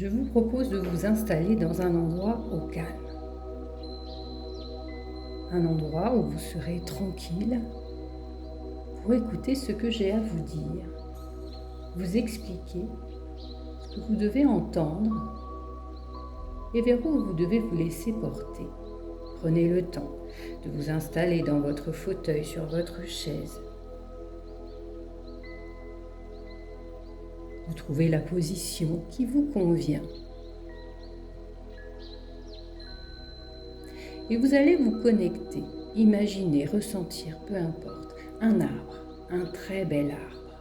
Je vous propose de vous installer dans un endroit au calme. Un endroit où vous serez tranquille pour écouter ce que j'ai à vous dire, vous expliquer ce que vous devez entendre et vers où vous devez vous laisser porter. Prenez le temps de vous installer dans votre fauteuil, sur votre chaise. Vous trouvez la position qui vous convient. Et vous allez vous connecter, imaginer, ressentir, peu importe, un arbre, un très bel arbre.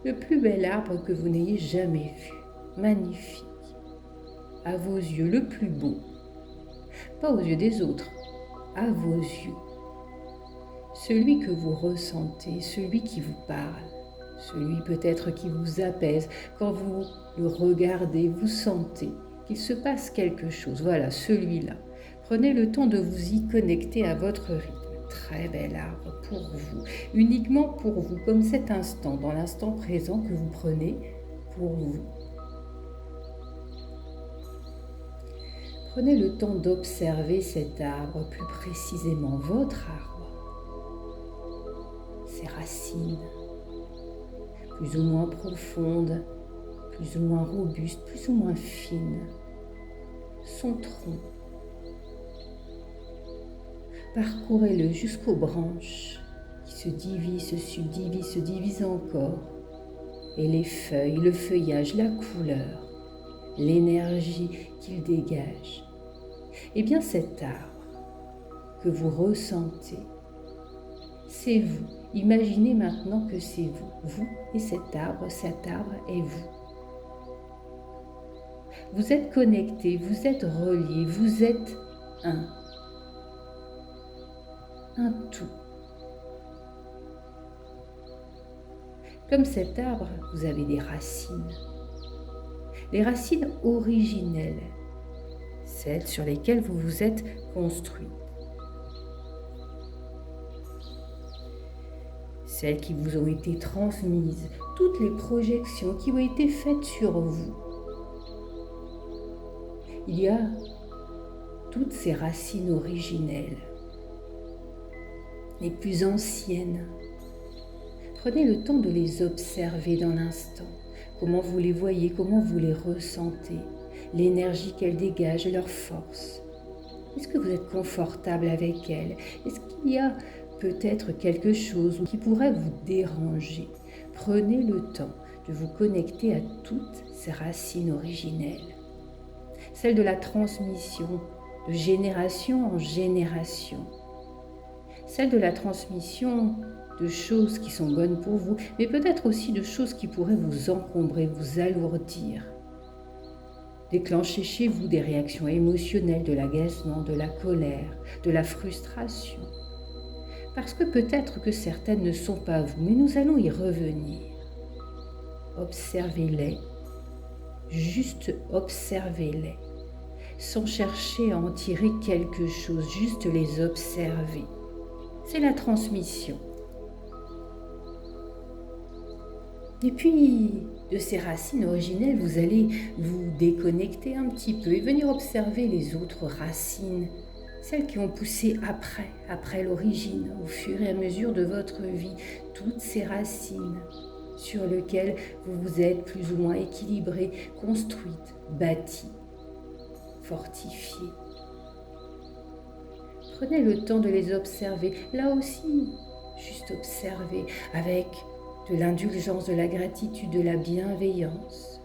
Le plus bel arbre que vous n'ayez jamais vu, magnifique, à vos yeux, le plus beau, pas aux yeux des autres, à vos yeux. Celui que vous ressentez, celui qui vous parle, celui peut-être qui vous apaise. Quand vous le regardez, vous sentez qu'il se passe quelque chose. Voilà, celui-là. Prenez le temps de vous y connecter à votre rythme. Très bel arbre pour vous, uniquement pour vous, comme cet instant, dans l'instant présent que vous prenez pour vous. Prenez le temps d'observer cet arbre, plus précisément votre arbre, ses racines, plus ou moins profondes, plus ou moins robustes, plus ou moins fines, son tronc. Parcourez-le jusqu'aux branches qui se divisent, se subdivisent, se divisent encore. Et les feuilles, le feuillage, la couleur, l'énergie qu'il dégage. Eh bien cet arbre que vous ressentez, c'est vous. Imaginez maintenant que c'est vous. Vous et cet arbre est vous. Vous êtes connectés, vous êtes reliés, vous êtes un tout. Comme cet arbre, vous avez des racines. Les racines originelles, celles sur lesquelles vous vous êtes construit. Celles qui vous ont été transmises, toutes les projections qui ont été faites sur vous. Il y a toutes ces racines originelles, les plus anciennes. Prenez le temps de les observer dans l'instant. Comment vous les voyez, comment vous les ressentez, l'énergie qu'elles dégagent, leur force. Est-ce que vous êtes confortable avec elles? Est-ce qu'il y a peut-être quelque chose qui pourrait vous déranger? Prenez le temps de vous connecter à toutes ces racines originelles. Celles de la transmission de génération en génération. Celles de la transmission de choses qui sont bonnes pour vous, mais peut-être aussi de choses qui pourraient vous encombrer, vous alourdir. Déclencher chez vous des réactions émotionnelles, de l'agacement, de la colère, de la frustration. Parce que peut-être que certaines ne sont pas vous, mais nous allons y revenir. Observez-les, juste observez-les, sans chercher à en tirer quelque chose, juste les observer. C'est la transmission. Et puis, de ces racines originelles, vous allez vous déconnecter un petit peu et venir observer les autres racines, celles qui ont poussé après l'origine, au fur et à mesure de votre vie, toutes ces racines sur lesquelles vous vous êtes plus ou moins équilibré, construites, bâties, fortifiées. Prenez le temps de les observer, là aussi, juste observer avec de l'indulgence, de la gratitude, de la bienveillance.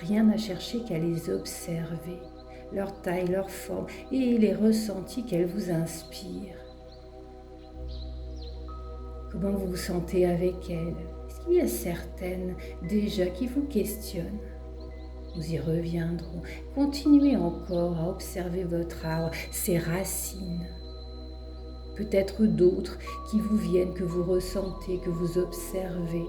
Rien à chercher qu'à les observer, leur taille, leur forme et les ressentis qu'elles vous inspirent. Comment vous vous sentez avec elles? Est-ce qu'il y a certaines déjà qui vous questionnent? Nous y reviendrons. Continuez encore à observer votre arbre, ses racines. Peut-être d'autres qui vous viennent, que vous ressentez, que vous observez,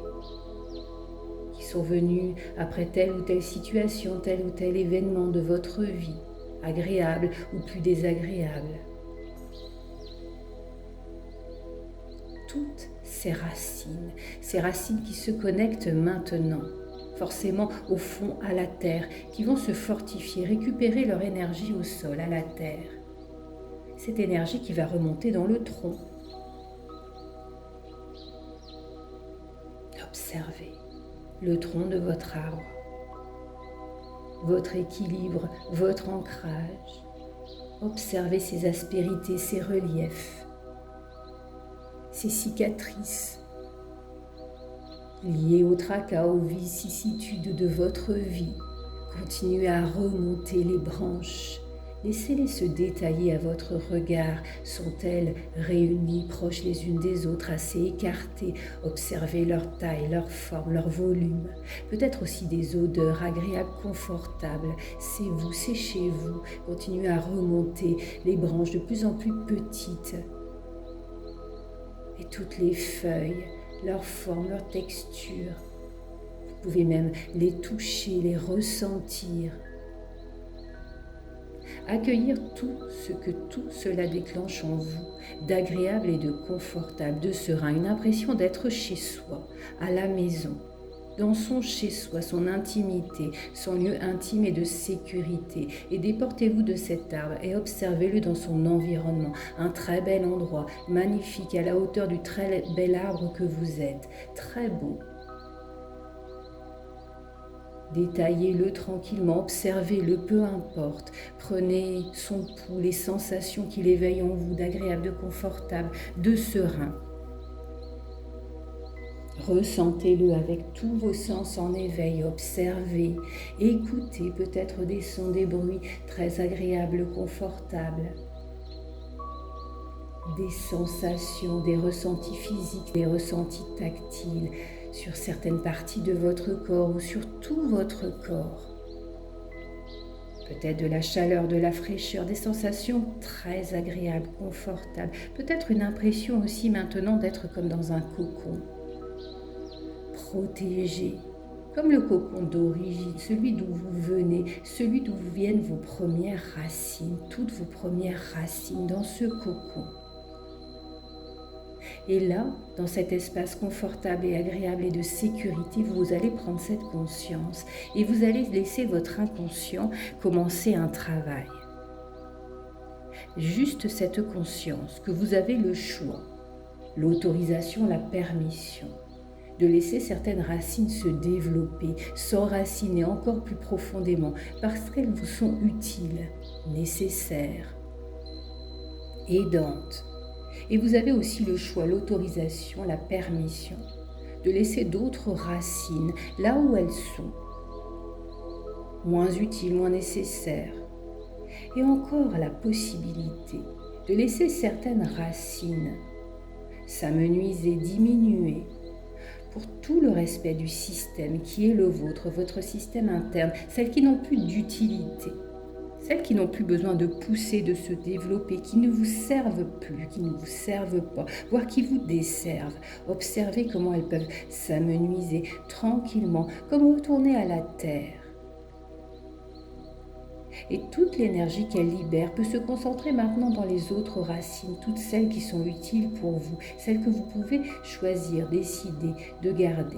qui sont venus après telle ou telle situation, tel ou tel événement de votre vie, agréable ou plus désagréable. Toutes ces ces racines qui se connectent maintenant, forcément au fond à la terre, qui vont se fortifier, récupérer leur énergie au sol, à la terre. Cette énergie qui va remonter dans le tronc. Observez le tronc de votre arbre, votre équilibre, votre ancrage. Observez ses aspérités, ses reliefs, ses cicatrices liées au tracas, aux vicissitudes de votre vie. Continuez à remonter les branches. Laissez-les se détailler à votre regard. Sont-elles réunies, proches les unes des autres, assez écartées? Observez leur taille, leur forme, leur volume. Peut-être aussi des odeurs agréables, confortables. C'est vous, c'est chez vous. Continuez à remonter les branches de plus en plus petites. Et toutes les feuilles, leur forme, leur texture. Vous pouvez même les toucher, les ressentir. Accueillir tout ce que tout cela déclenche en vous, d'agréable et de confortable, de serein, une impression d'être chez soi, à la maison, dans son chez-soi, son intimité, son lieu intime et de sécurité. Et déportez-vous de cet arbre et observez-le dans son environnement, un très bel endroit, magnifique, à la hauteur du très bel arbre que vous êtes, très beau. Détaillez-le tranquillement, observez-le, peu importe. Prenez son pouls, les sensations qu'il éveille en vous, d'agréable, de confortable, de serein. Ressentez-le avec tous vos sens en éveil, observez, écoutez peut-être des sons, des bruits très agréables, confortables. Des sensations, des ressentis physiques, des ressentis tactiles sur certaines parties de votre corps ou sur tout votre corps. Peut-être de la chaleur, de la fraîcheur, des sensations très agréables, confortables. Peut-être une impression aussi maintenant d'être comme dans un cocon, protégé, comme le cocon d'origine, celui d'où vous venez, celui d'où viennent vos premières racines, toutes vos premières racines dans ce cocon. Et là, dans cet espace confortable et agréable et de sécurité, vous allez prendre cette conscience et vous allez laisser votre inconscient commencer un travail. Juste cette conscience que vous avez le choix, l'autorisation, la permission de laisser certaines racines se développer, s'enraciner encore plus profondément parce qu'elles vous sont utiles, nécessaires, aidantes. Et vous avez aussi le choix, l'autorisation, la permission de laisser d'autres racines là où elles sont, moins utiles, moins nécessaires. Et encore la possibilité de laisser certaines racines s'amenuiser, diminuer, pour tout le respect du système qui est le vôtre, votre système interne, celles qui n'ont plus d'utilité. Celles qui n'ont plus besoin de pousser, de se développer, qui ne vous servent plus, qui ne vous servent pas, voire qui vous desservent. Observez comment elles peuvent s'amenuiser tranquillement, comme retourner à la terre. Et toute l'énergie qu'elle libère peut se concentrer maintenant dans les autres racines, toutes celles qui sont utiles pour vous, celles que vous pouvez choisir, décider de garder.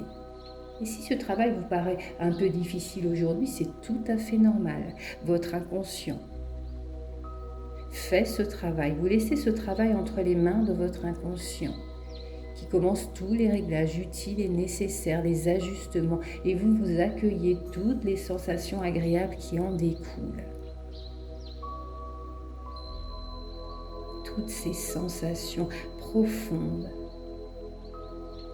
Et si ce travail vous paraît un peu difficile aujourd'hui, c'est tout à fait normal. Votre inconscient fait ce travail. Vous laissez ce travail entre les mains de votre inconscient qui commence tous les réglages utiles et nécessaires, les ajustements, et vous accueillez toutes les sensations agréables qui en découlent. Toutes ces sensations profondes,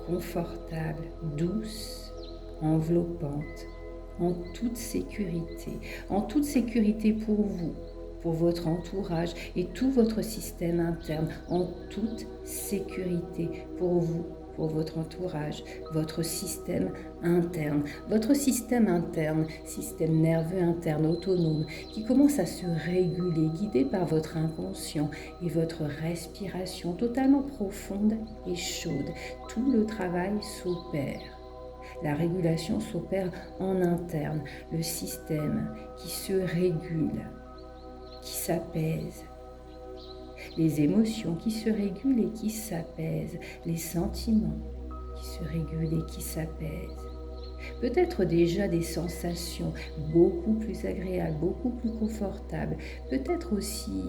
confortables, douces, enveloppante, en toute sécurité pour vous, pour votre entourage et tout votre système interne, en toute sécurité pour vous, pour votre entourage, votre système interne, système nerveux interne autonome qui commence à se réguler, guidé par votre inconscient et votre respiration totalement profonde et chaude. Tout le travail s'opère. La régulation s'opère en interne, le système qui se régule, qui s'apaise. les émotions qui se régulent et qui s'apaisent, les sentiments qui se régulent et qui s'apaisent. Peut-être déjà des sensations beaucoup plus agréables, beaucoup plus confortables, peut-être aussi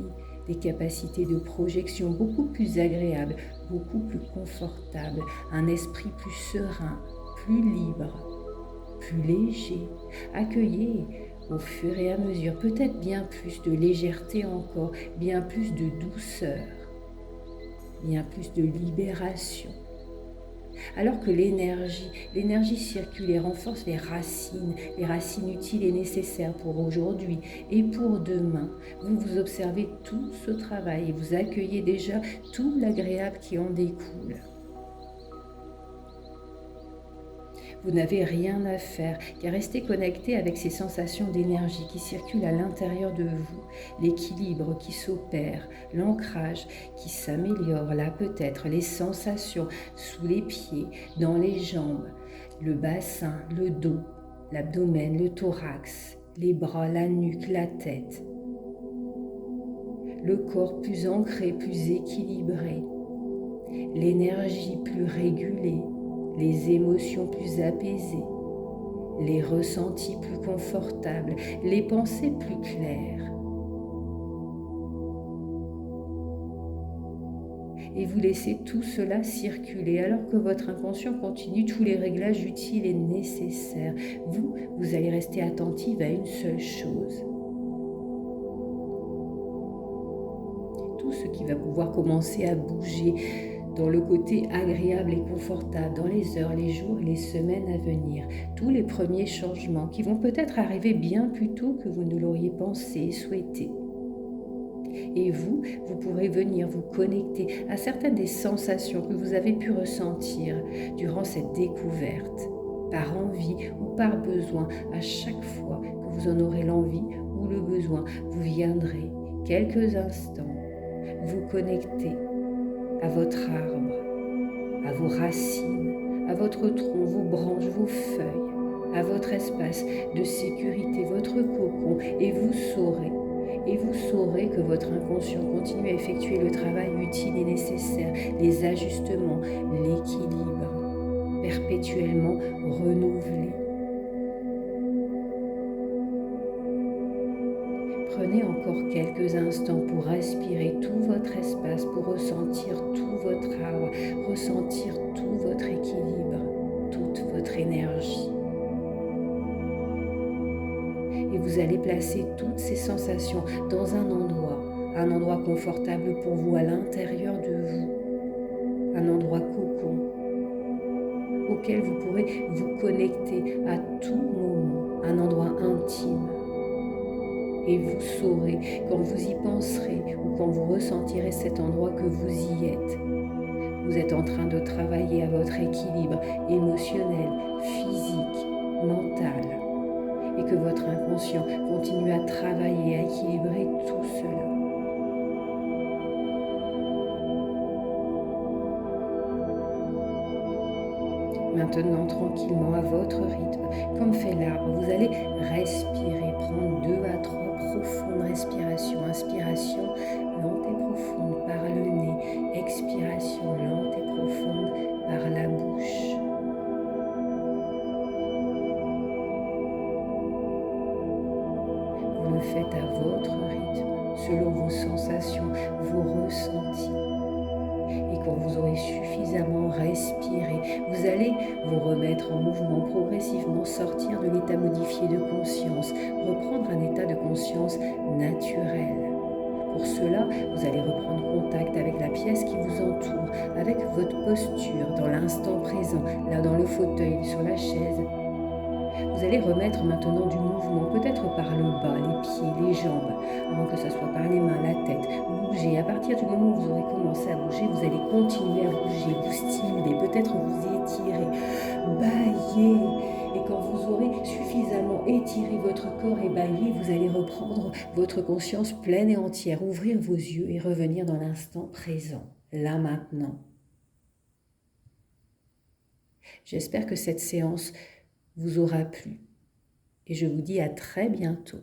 des capacités de projection beaucoup plus agréables, beaucoup plus confortables, un esprit plus serein, plus libre, plus léger. Accueillez au fur et à mesure peut-être bien plus de légèreté encore, bien plus de douceur, bien plus de libération. Alors que l'énergie circule et renforce les racines utiles et nécessaires pour aujourd'hui et pour demain. Vous observez tout ce travail et vous accueillez déjà tout l'agréable qui en découle. Vous n'avez rien à faire qu'à rester connecté avec ces sensations d'énergie qui circulent à l'intérieur de vous, l'équilibre qui s'opère, l'ancrage qui s'améliore, là peut-être les sensations sous les pieds, dans les jambes, le bassin, le dos, l'abdomen, le thorax, les bras, la nuque, la tête. Le corps plus ancré, plus équilibré, l'énergie plus régulée, les émotions plus apaisées, les ressentis plus confortables, les pensées plus claires. Et vous laissez tout cela circuler alors que votre inconscient continue tous les réglages utiles et nécessaires. Vous allez rester attentive à une seule chose. Tout ce qui va pouvoir commencer à bouger dans le côté agréable et confortable, dans les heures, les jours et les semaines à venir. Tous les premiers changements qui vont peut-être arriver bien plus tôt que vous ne l'auriez pensé et souhaité. Et vous pourrez venir vous connecter à certaines des sensations que vous avez pu ressentir durant cette découverte, par envie ou par besoin. À chaque fois que vous en aurez l'envie ou le besoin, vous viendrez quelques instants vous connecter à votre arbre, à vos racines, à votre tronc, vos branches, vos feuilles, à votre espace de sécurité, votre cocon, et vous saurez que votre inconscient continue à effectuer le travail utile et nécessaire, les ajustements, l'équilibre, perpétuellement renouvelé. Prenez encore quelques instants pour respirer tout votre espace, pour ressentir tout votre arbre, ressentir tout votre équilibre, toute votre énergie. Et vous allez placer toutes ces sensations dans un endroit confortable pour vous à l'intérieur de vous, un endroit cocon, auquel vous pourrez vous connecter à tout moment, un endroit intime. Et vous saurez, quand vous y penserez ou quand vous ressentirez cet endroit, que vous y êtes. Vous êtes en train de travailler à votre équilibre émotionnel, physique, mental. Et que votre inconscient continue à travailler, à équilibrer tout cela. Maintenant, tranquillement, à votre rythme, comme fait l'arbre, vous allez respirer, prendre 2 à 3 profondes respirations. Inspiration lente et profonde par le nez, expiration lente et profonde par la bouche. Vous le faites à votre rythme, selon vos sensations, vos ressentis. Et quand vous aurez suffisamment respiré, vous allez vous remettre en mouvement progressivement, sortir de l'état modifié de conscience, reprendre un état de conscience naturel. Pour cela, vous allez reprendre contact avec la pièce qui vous entoure, avec votre posture dans l'instant présent, là dans le fauteuil, sur la chaise. Vous allez remettre maintenant du mouvement, peut-être par le bas, les pieds, les jambes, avant que ce soit par les mains, la tête. Bougez. À partir du moment où vous aurez commencé à bouger, vous allez continuer à bouger, vous stimuler, peut-être vous étirer, bailler. Et quand vous aurez suffisamment étiré votre corps et baillé, vous allez reprendre votre conscience pleine et entière, ouvrir vos yeux et revenir dans l'instant présent, là maintenant. J'espère que cette séance vous aura plu et je vous dis à très bientôt.